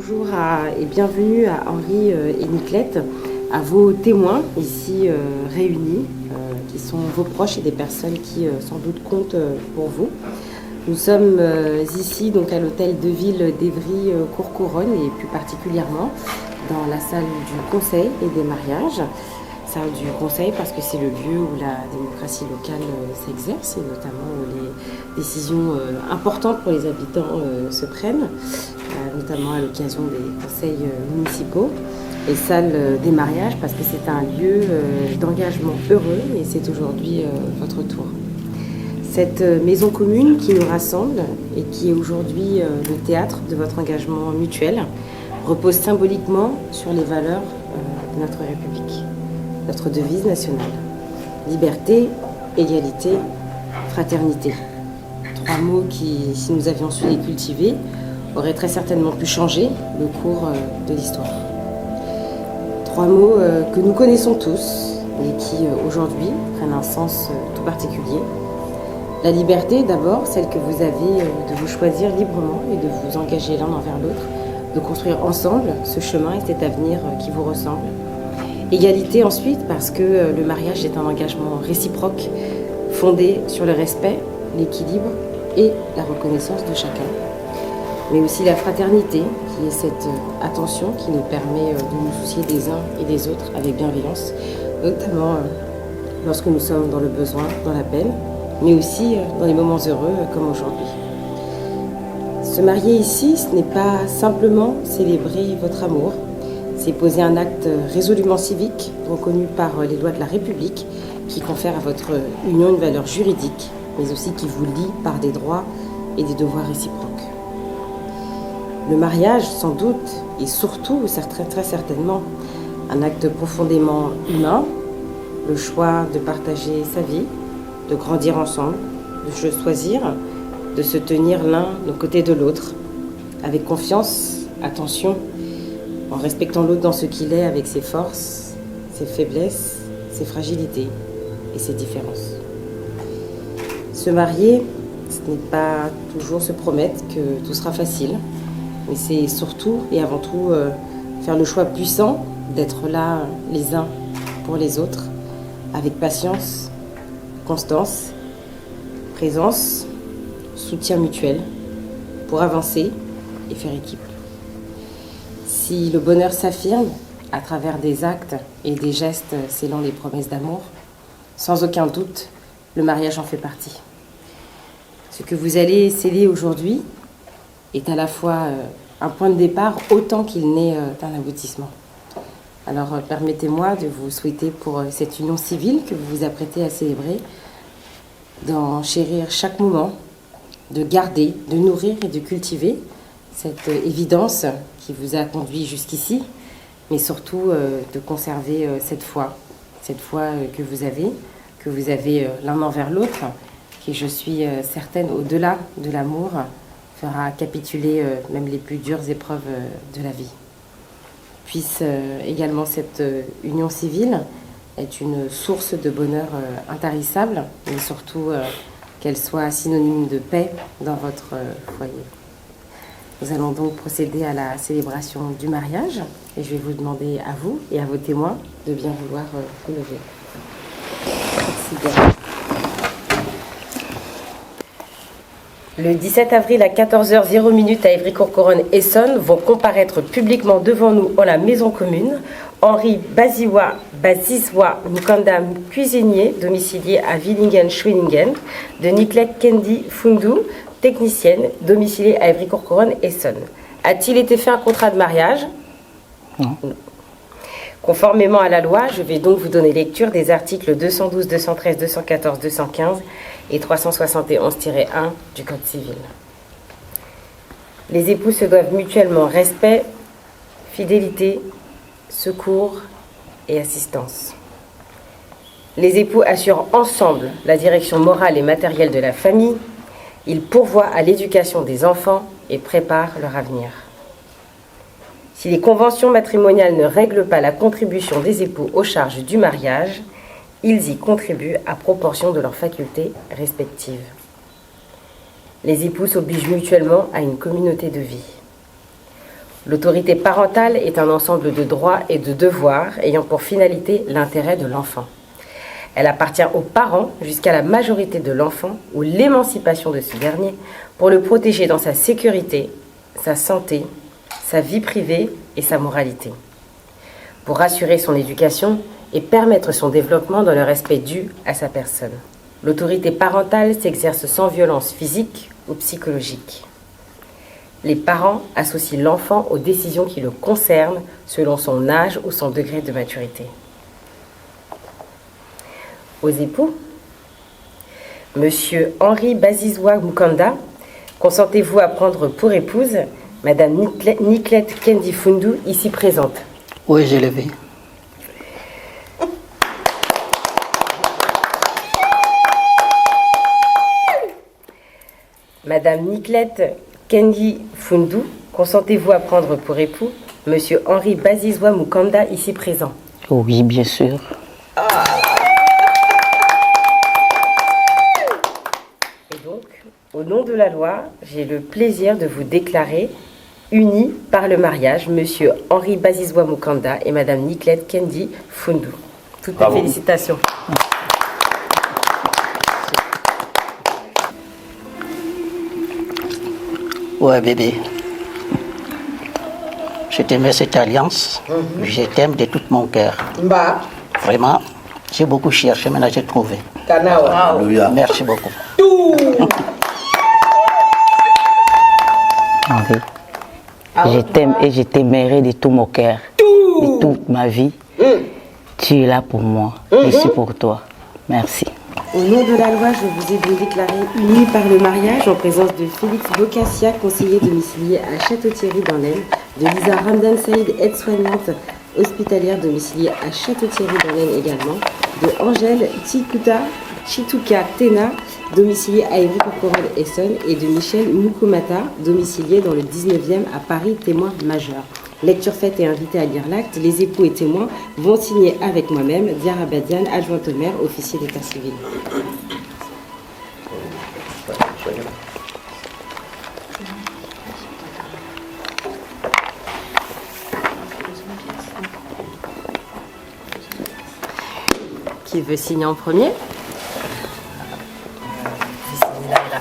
Bonjour et bienvenue à Henri et Niclette, à vos témoins ici réunis, qui sont vos proches et des personnes qui sans doute comptent pour vous. Nous sommes ici donc à l'hôtel de ville d'Évry-Courcouronnes et plus particulièrement dans la salle du conseil et des mariages. Salle du conseil parce que c'est le lieu où la démocratie locale s'exerce et notamment où les décisions importantes pour les habitants se prennent, notamment à l'occasion des conseils municipaux. Et salle des mariages parce que c'est un lieu d'engagement heureux et c'est aujourd'hui votre tour. Cette maison commune qui nous rassemble et qui est aujourd'hui le théâtre de votre engagement mutuel repose symboliquement sur les valeurs de notre République. Notre devise nationale. Liberté, égalité, fraternité. Trois mots qui, si nous avions su les cultiver, auraient très certainement pu changer le cours de l'histoire. Trois mots que nous connaissons tous et qui, aujourd'hui, prennent un sens tout particulier. La liberté, d'abord, celle que vous avez de vous choisir librement et de vous engager l'un envers l'autre, de construire ensemble ce chemin et cet avenir qui vous ressemble. Égalité ensuite, parce que le mariage est un engagement réciproque, fondé sur le respect, l'équilibre et la reconnaissance de chacun. Mais aussi la fraternité, qui est cette attention qui nous permet de nous soucier des uns et des autres avec bienveillance, notamment lorsque nous sommes dans le besoin, dans la peine, mais aussi dans les moments heureux comme aujourd'hui. Se marier ici, ce n'est pas simplement célébrer votre amour, c'est poser un acte résolument civique, reconnu par les lois de la République, qui confère à votre union une valeur juridique, mais aussi qui vous lie par des droits et des devoirs réciproques. Le mariage, sans doute, et surtout, très certainement, un acte profondément humain, le choix de partager sa vie, de grandir ensemble, de se choisir, de se tenir l'un aux côtés de l'autre, avec confiance, attention, en respectant l'autre dans ce qu'il est avec ses forces, ses faiblesses, ses fragilités et ses différences. Se marier, ce n'est pas toujours se promettre que tout sera facile, mais c'est surtout et avant tout faire le choix puissant d'être là les uns pour les autres, avec patience, constance, présence, soutien mutuel, pour avancer et faire équipe. Si le bonheur s'affirme à travers des actes et des gestes scellant les promesses d'amour, sans aucun doute, le mariage en fait partie. Ce que vous allez sceller aujourd'hui est à la fois un point de départ autant qu'il n'est un aboutissement. Alors permettez-moi de vous souhaiter pour cette union civile que vous vous apprêtez à célébrer, d'en chérir chaque moment, de garder, de nourrir et de cultiver cette évidence qui vous a conduit jusqu'ici, mais surtout de conserver cette foi que vous avez l'un envers l'autre, qui, je suis certaine, au-delà de l'amour, fera capituler même les plus dures épreuves de la vie. Puisse également cette union civile être une source de bonheur intarissable, mais surtout qu'elle soit synonyme de paix dans votre foyer. Nous allons donc procéder à la célébration du mariage et je vais vous demander à vous et à vos témoins de bien vouloir vous lever. Merci bien. Le 17 avril à 14h00 à Évry-Courcouronnes-Essonnes vont comparaître publiquement devant nous en la maison commune Henri Bazizwa Mukanda, cuisinier domicilié à Villingen-Schwenningen, de Niclette Kendi Fundu, technicienne domiciliée à Évry-Courcouronnes-Essonnes. A-t-il été fait un contrat de mariage ? Non. Conformément à la loi, je vais donc vous donner lecture des articles 212, 213, 214, 215 et 371-1 du Code civil. Les époux se doivent mutuellement respect, fidélité, secours et assistance. Les époux assurent ensemble la direction morale et matérielle de la famille. Ils pourvoient à l'éducation des enfants et préparent leur avenir. Si les conventions matrimoniales ne règlent pas la contribution des époux aux charges du mariage, ils y contribuent à proportion de leurs facultés respectives. Les époux s'obligent mutuellement à une communauté de vie. L'autorité parentale est un ensemble de droits et de devoirs ayant pour finalité l'intérêt de l'enfant. Elle appartient aux parents jusqu'à la majorité de l'enfant ou l'émancipation de ce dernier pour le protéger dans sa sécurité, sa santé, sa vie privée et sa moralité. Pour assurer son éducation et permettre son développement dans le respect dû à sa personne. L'autorité parentale s'exerce sans violence physique ou psychologique. Les parents associent l'enfant aux décisions qui le concernent selon son âge ou son degré de maturité. Aux époux, Monsieur Henri Bazizwa Mukanda, consentez-vous à prendre pour épouse Madame Niclette Kendi Fundu, ici présente? Oui, je le vais. Madame Niclette Kendi Fundu, consentez-vous à prendre pour époux Monsieur Henri Bazizwa Mukanda, ici présent? Oui, bien sûr. Et donc, au nom de la loi, j'ai le plaisir de vous déclarer unis par le mariage, Monsieur Henri Bazizwa Mukanda et Madame Niclette Kendi Fundu. Toutes mes félicitations. Ouais, bébé. Je t'aimais cette alliance. Je t'aime de tout mon cœur. Vraiment, j'ai beaucoup cherché, maintenant j'ai trouvé. Alléluia. Merci beaucoup. Henri, je t'aime et je t'aimerai de tout mon cœur, de toute ma vie. Tu es là pour moi, je suis pour toi. Merci. Au nom de la loi, je vous ai donc déclaré unis par le mariage en présence de Félix Bocassia, conseiller domicilié à Château-Thierry dans l'Aisne, de Lisa Ramdan Saïd, aide-soignante hospitalière domiciliée à Château-Thierry dans l'Aisne également, de Angèle Chituka Tena, domiciliée à Évry-Courcouronnes-Essonne, et de Michel Mukumata, domicilié dans le 19e à Paris, témoin majeur. Lecture faite et invité à lire l'acte, les époux et témoins vont signer avec moi-même, Diara Badiane, adjointe au maire, officier d'état civil. Qui veut signer en premier? Je vais signer là et là.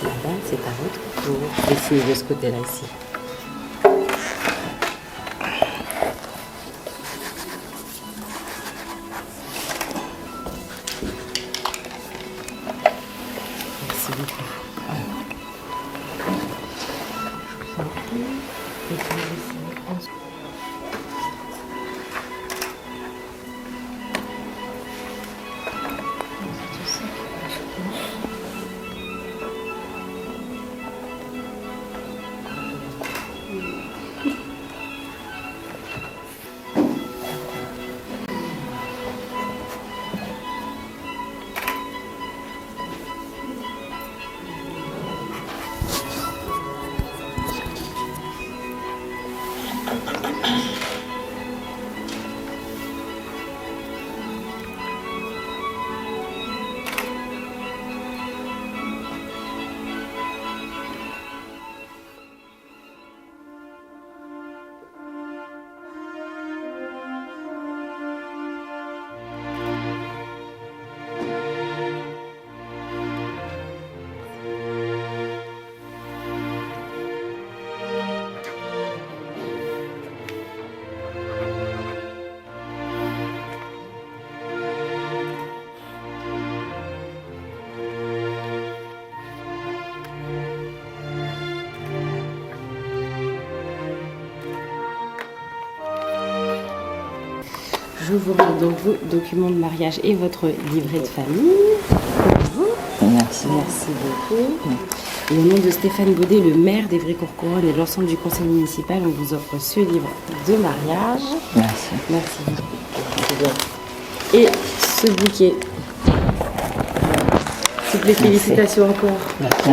Madame, c'est à votre tour. Et signer de ce côté-là ici. Merci beaucoup. Je vous remets donc vos documents de mariage et votre livret de famille. Merci. Merci beaucoup. Et au nom de Stéphane Baudet, le maire d'Évry-Courcouronnes et de l'ensemble du conseil municipal, on vous offre ce livre de mariage. Merci. Merci beaucoup. Et ce bouquet. Toutes les félicitations encore. Merci.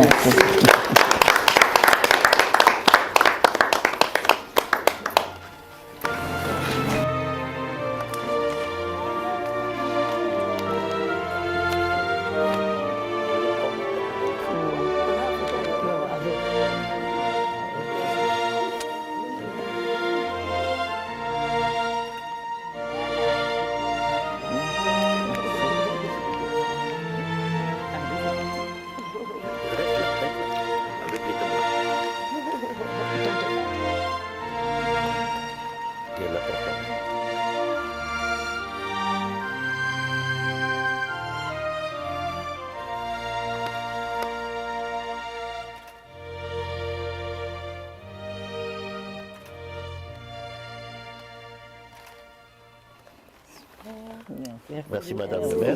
Merci Madame le maire.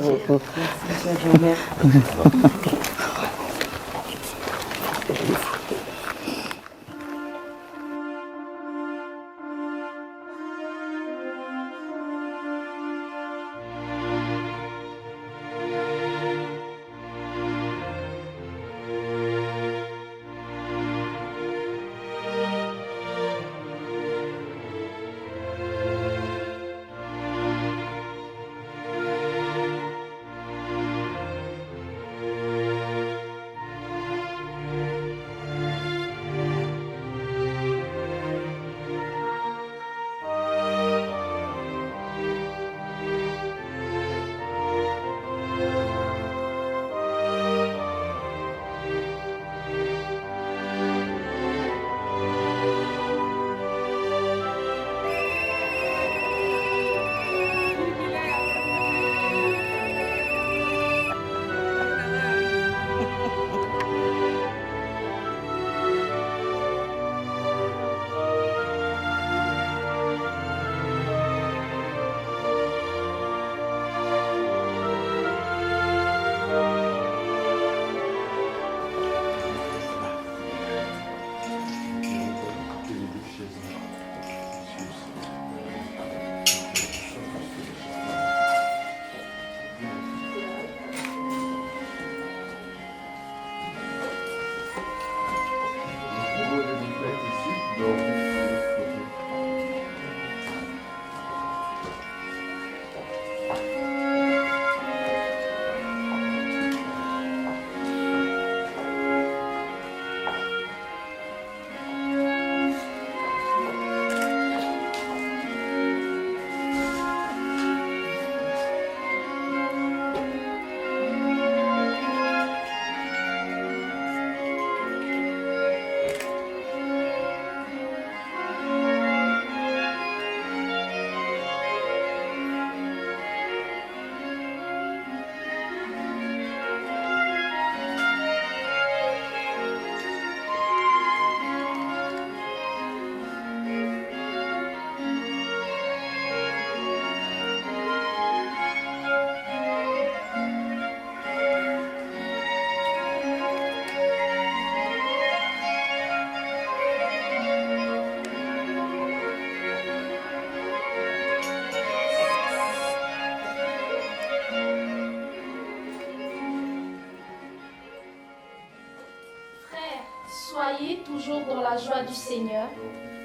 Soyez toujours dans la joie du Seigneur.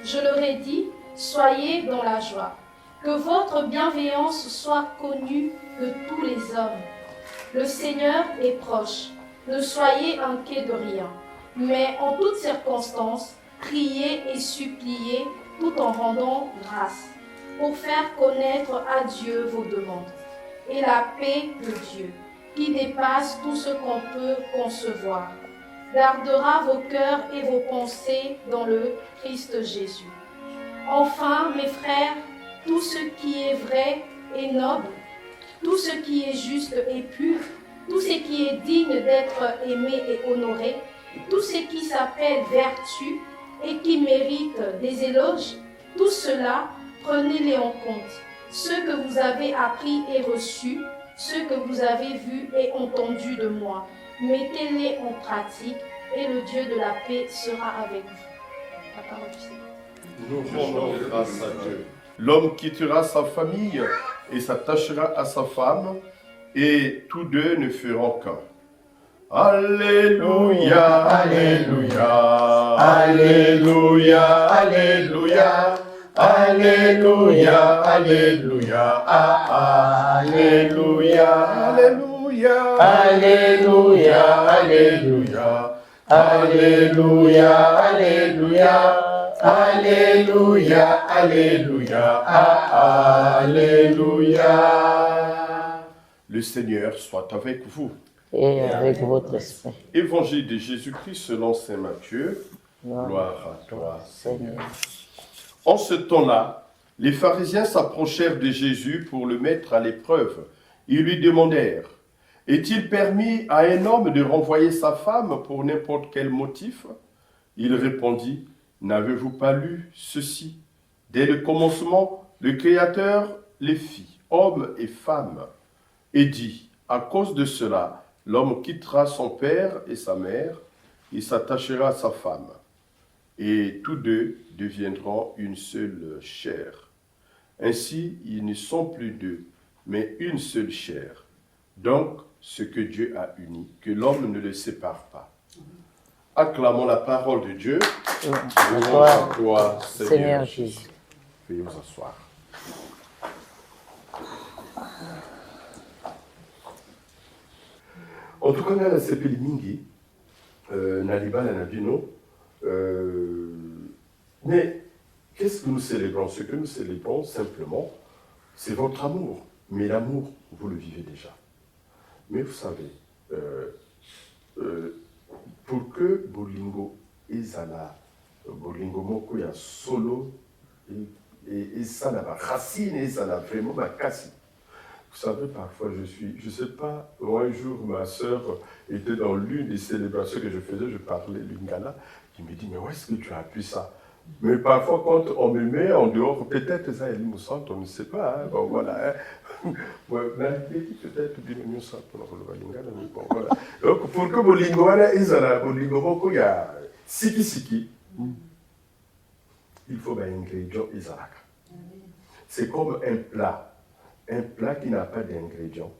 Je leur ai dit, soyez dans la joie. Que votre bienveillance soit connue de tous les hommes. Le Seigneur est proche. Ne soyez inquiets de rien. Mais en toutes circonstances, priez et suppliez tout en rendant grâce, pour faire connaître à Dieu vos demandes. Et la paix de Dieu, qui dépasse tout ce qu'on peut concevoir, gardera vos cœurs et vos pensées dans le Christ Jésus. Enfin, mes frères, tout ce qui est vrai et noble, tout ce qui est juste et pur, tout ce qui est digne d'être aimé et honoré, tout ce qui s'appelle vertu et qui mérite des éloges, tout cela, prenez-les en compte. Ce que vous avez appris et reçu, ce que vous avez vu et entendu de moi, mettez-les en pratique et le Dieu de la paix sera avec vous. La parole du Seigneur. Nous rendons grâce à Dieu. L'homme quittera sa famille et s'attachera à sa femme, et tous deux ne feront qu'un. Alléluia, Alléluia, Alléluia, Alléluia, Alléluia, Alléluia, Alléluia, Alléluia, Alléluia, Alléluia, Alléluia, Alléluia, Alléluia, Alléluia, Alléluia. Le Seigneur soit avec vous. Et avec votre esprit. Évangile de Jésus-Christ selon saint Matthieu. Gloire à toi, Seigneur. En ce temps-là, les pharisiens s'approchèrent de Jésus pour le mettre à l'épreuve. Ils lui demandèrent, « Est-il permis à un homme de renvoyer sa femme pour n'importe quel motif ?» Il répondit, « N'avez-vous pas lu ceci? Dès le commencement, le Créateur les fit hommes et femmes, et dit, à cause de cela, l'homme quittera son père et sa mère, et s'attachera à sa femme, et tous deux deviendront une seule chair. Ainsi, ils ne sont plus deux, mais une seule chair. Donc, ce que Dieu a uni, que l'homme ne le sépare pas. Acclamons la parole de Dieu. Louange à toi, Seigneur Jésus. Veuillez vous asseoir. En tout cas, la sepeli mingi, Naliba Nanabino. Mais qu'est-ce que nous célébrons? Ce que nous célébrons simplement, c'est votre amour. Mais l'amour, vous le vivez déjà. Mais vous savez, pour que Bolingo ezala, Bolingo moko ya solo et ça la racine et ça la vraiment ma casse. Vous savez, parfois je sais pas, un jour ma soeur était dans l'une des célébrations que je faisais, je parlais lingala, il me dit mais où est-ce que tu as appris ça? Mais parfois quand on me met en dehors, peut-être ça elle me sent, on ne sait pas, hein, bon voilà. Hein. Peut-être bien mieux ça pour le lingala, mais bon voilà. Donc pour que Bolingo ezala, Bolingo moko ya siki, il faut un ingrédient ezalaka. C'est comme un plat. Un plat qui n'a pas d'ingrédients,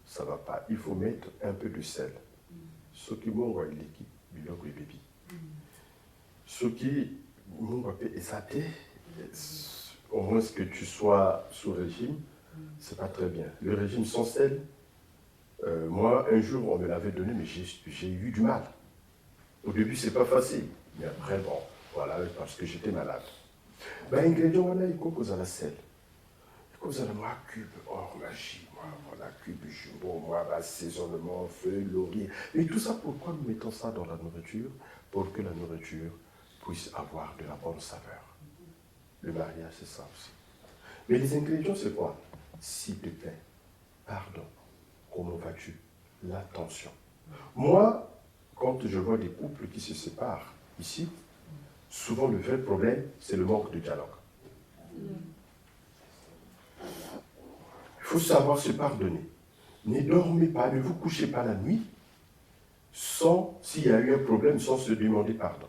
ça ne va pas. Il faut mettre un peu de sel. Ce qui m'ont liquide, biloko et bébé. Ce qui m'ont exaté, au moins que tu sois sous régime, c'est pas très bien. Le régime sans sel, moi, un jour, on me l'avait donné, mais j'ai eu du mal. Au début, c'est pas facile. Mais après, bon, voilà, parce que j'étais malade. Ben, ingrédient, voilà, il faut que ça la sel. Vous avez moi cube hors magie, moi cube jumbo, moi assaisonnement, feuille, laurier. Et tout ça, pourquoi nous mettons ça dans la nourriture? Pour que la nourriture puisse avoir de la bonne saveur. Le mariage, c'est ça aussi. Mais les ingrédients, c'est quoi? S'il te plaît, pardon, comment vas-tu? L'attention. Moi, quand je vois des couples qui se séparent ici, souvent le vrai problème, c'est le manque de dialogue. Il faut savoir se pardonner. Ne dormez pas, ne vous couchez pas la nuit sans, s'il y a eu un problème, sans se demander pardon.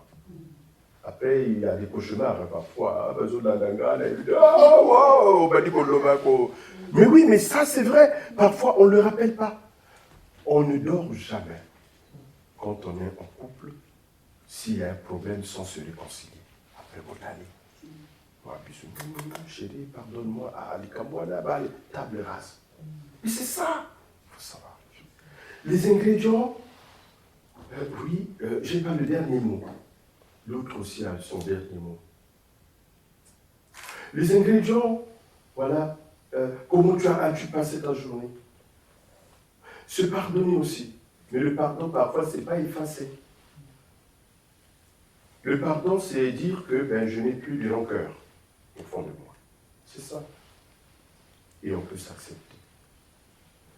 Après, il y a des cauchemars hein, parfois. Mais oui, mais ça c'est vrai. Parfois, on ne le rappelle pas. On ne dort jamais quand on est en couple s'il y a un problème sans se réconcilier. Après, vous allez. Chérie, pardonne-moi, table rase. Et c'est ça, il faut savoir. Les ingrédients, oui, j'ai pas le dernier mot. L'autre aussi a son dernier mot. Les ingrédients, voilà, comment as-tu passé ta journée? Se pardonner aussi. Mais le pardon, parfois, c'est pas effacer. Le pardon, c'est dire que je n'ai plus de rancœur au fond de moi. C'est ça. Et on peut s'accepter.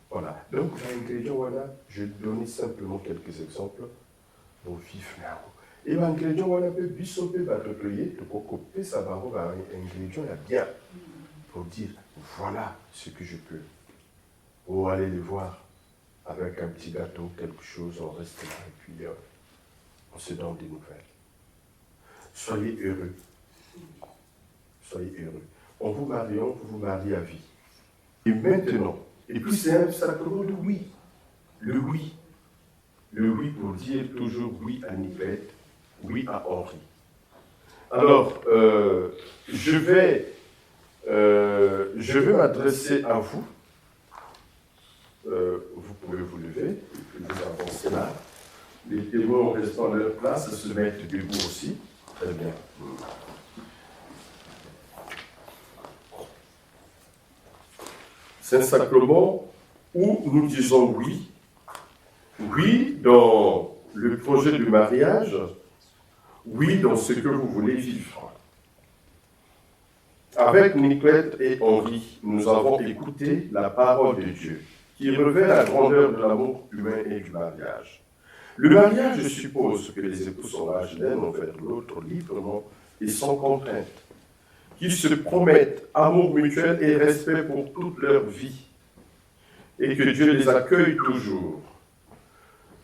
Voilà. Donc, l'ingrédient, voilà, je vais donner simplement quelques exemples au vif là. Et l'ingrédient, voilà, peut bisoper, batotoyer, de cocoper, ça va avoir un ingrédient, là, bien, pour dire, voilà ce que je peux. Ou aller les voir avec un petit gâteau, quelque chose, on reste là, et puis on se donne des nouvelles. Soyez heureux. Soyez heureux. En vous mariant, vous vous mariez à vie. Et maintenant, et puis c'est un sacrement de oui. Le oui. Le oui pour dire toujours oui à Niclette, oui à Henri. Alors, je vais m'adresser à vous. Vous pouvez vous lever, et puis vous avancez là. Les témoins restant à leur place se mettent debout aussi. Très bien. C'est un sacrement où nous disons oui. Oui dans le projet du mariage. Oui dans ce que vous voulez vivre. Avec Niclette et Henri, nous avons écouté la parole de Dieu qui révèle la grandeur de l'amour humain et du mariage. Le mariage suppose que les époux sont âgés l'un envers l'autre librement et sans contrainte. qui se promettent amour mutuel et respect pour toute leur vie, et que Dieu les accueille toujours,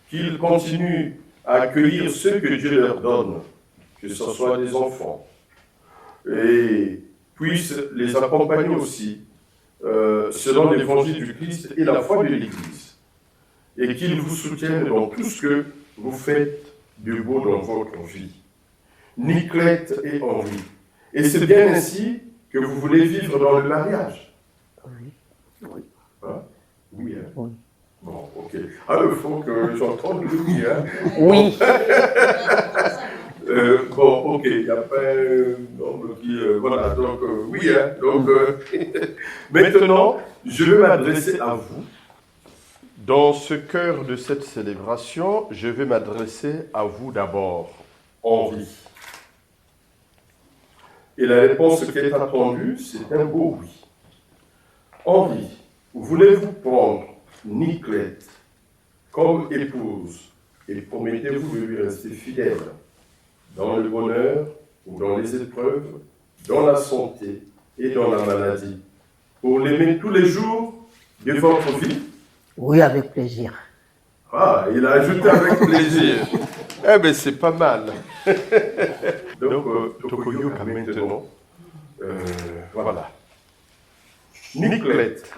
qu'ils continuent à accueillir ceux que Dieu leur donne, que ce soit des enfants, et puissent les accompagner aussi selon l'évangile du Christ et la foi de l'Église, et qu'ils vous soutiennent dans tout ce que vous faites de beau dans votre vie. Niclette et Henri. Et c'est bien ainsi que vous voulez vivre dans le mariage. Oui. Hein? Oui, hein? Oui. Bon, ok. Ah, il faut que j'entende le oui, hein? Oui. Bon, ok, il n'y a pas un homme qui... voilà, donc oui, hein? Donc, maintenant, je vais m'adresser à vous. Dans ce cœur de cette célébration, je vais m'adresser à vous d'abord, Henri. Et la réponse qui est attendue, c'est un beau oui. Henri, voulez-vous prendre Niclette comme épouse et promettez-vous de lui rester fidèle dans le bonheur ou dans les épreuves, dans la santé et dans la maladie, pour l'aimer tous les jours de votre vie? Oui, avec plaisir. Ah, il a ajouté avec plaisir. Eh bien, c'est pas mal. Donc, Tokoyoka maintenant. Voilà. Niclette,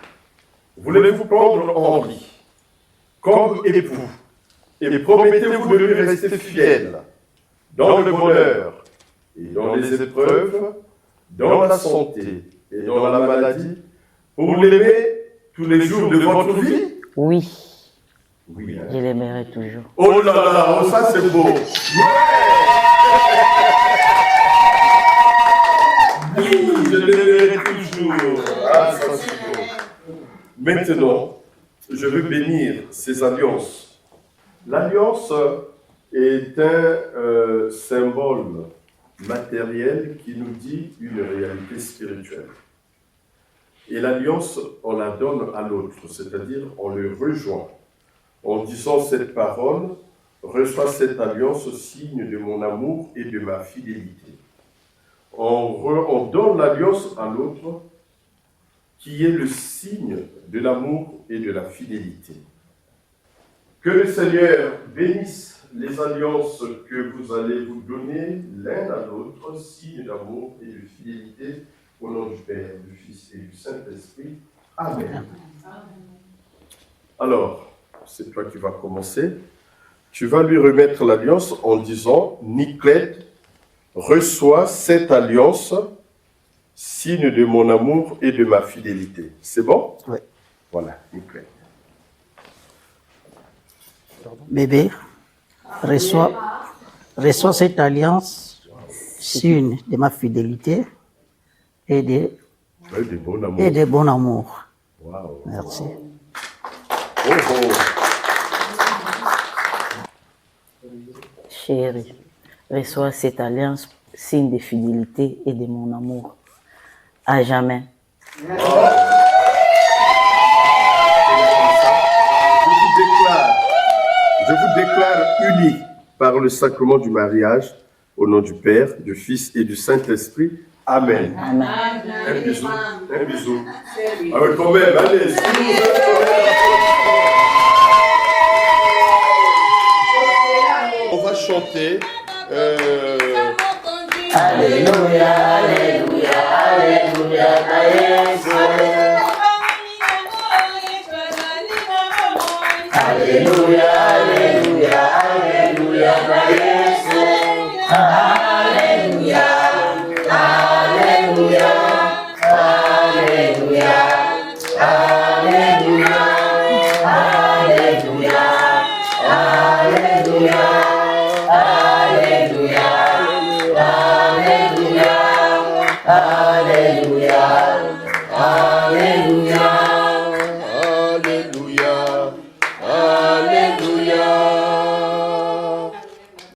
voulez-vous prendre Henri comme époux et promettez-vous de lui rester fidèle dans le bonheur et dans les épreuves, dans la santé et dans la maladie, pour l'aimer tous les jours de votre vie? Oui. Oui, hein? Je l'aimerai toujours. Oh là là, oh, ça c'est beau. Oui, je l'aimerai toujours. Ah, ça c'est beau. Maintenant, je veux bénir ces alliances. L'alliance est un symbole matériel qui nous dit une réalité spirituelle. Et l'alliance, on la donne à l'autre, c'est-à-dire on le rejoint. En disant cette parole, reçois cette alliance, signe de mon amour et de ma fidélité. On donne l'alliance à l'autre, qui est le signe de l'amour et de la fidélité. Que le Seigneur bénisse les alliances que vous allez vous donner l'un à l'autre, signe d'amour et de fidélité, au nom du Père, du Fils et du Saint-Esprit. Amen. Alors, c'est toi qui vas commencer. Tu vas lui remettre l'alliance en disant, Niclette, reçois cette alliance, signe de mon amour et de ma fidélité. C'est bon? Oui. Voilà, Niclette. Bébé, reçois cette alliance, signe de ma fidélité et de bon amour. Wow. Merci. Oh, oh. Chérie, reçois cette alliance, signe de fidélité et de mon amour. À jamais. Je vous déclare unis par le sacrement du mariage, au nom du Père, du Fils et du Saint-Esprit. Amen. Amen. Un bisou. Un bisou. Ah oui, quand même, allez, si vous êtes on va chanter. Alléluia, Alléluia, Alléluia, Alléluia.